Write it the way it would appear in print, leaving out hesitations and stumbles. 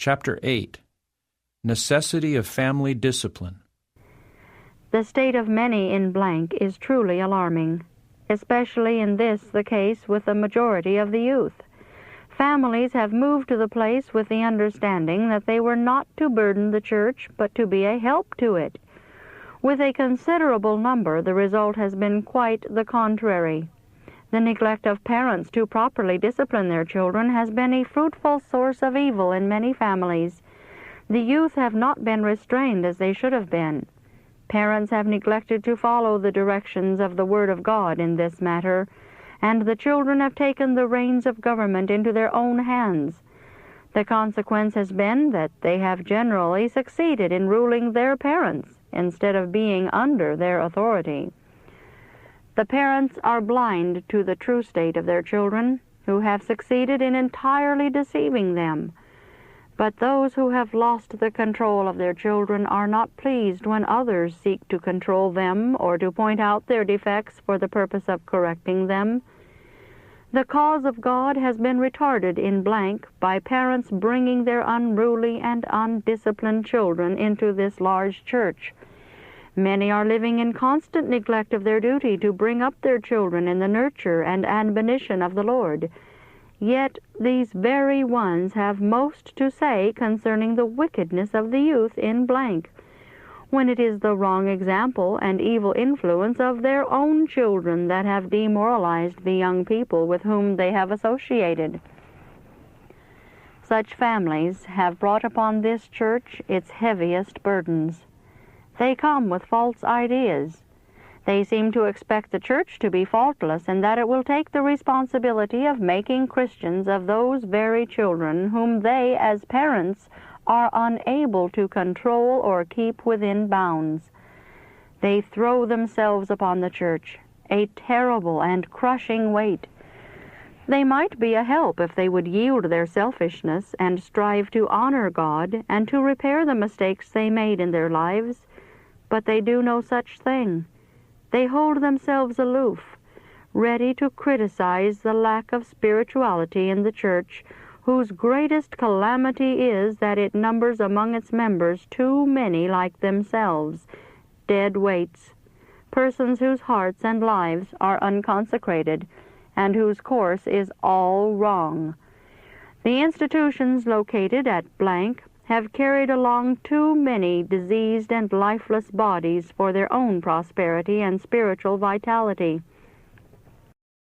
Chapter 8. Necessity of Family Discipline. The state of many in blank is truly alarming, especially in this the case with the majority of the youth. Families have moved to the place with the understanding that they were not to burden the church, but to be a help to it. With a considerable number, the result has been quite the contrary. The neglect of parents to properly discipline their children has been a fruitful source of evil in many families. The youth have not been restrained as they should have been. Parents have neglected to follow the directions of the Word of God in this matter, and the children have taken the reins of government into their own hands. The consequence has been that they have generally succeeded in ruling their parents instead of being under their authority. The parents are blind to the true state of their children, who have succeeded in entirely deceiving them. But those who have lost the control of their children are not pleased when others seek to control them or to point out their defects for the purpose of correcting them. The cause of God has been retarded in blank by parents bringing their unruly and undisciplined children into this large church. Many are living in constant neglect of their duty to bring up their children in the nurture and admonition of the Lord. Yet these very ones have most to say concerning the wickedness of the youth in blank, when it is the wrong example and evil influence of their own children that have demoralized the young people with whom they have associated. Such families have brought upon this church its heaviest burdens. They come with false ideas. They seem to expect the church to be faultless and that it will take the responsibility of making Christians of those very children whom they, as parents, are unable to control or keep within bounds. They throw themselves upon the church, a terrible and crushing weight. They might be a help if they would yield their selfishness and strive to honor God and to repair the mistakes they made in their lives, but they do no such thing. They hold themselves aloof, ready to criticize the lack of spirituality in the church, whose greatest calamity is that it numbers among its members too many like themselves, dead weights, persons whose hearts and lives are unconsecrated, and whose course is all wrong. The institutions located at blank have carried along too many diseased and lifeless bodies for their own prosperity and spiritual vitality.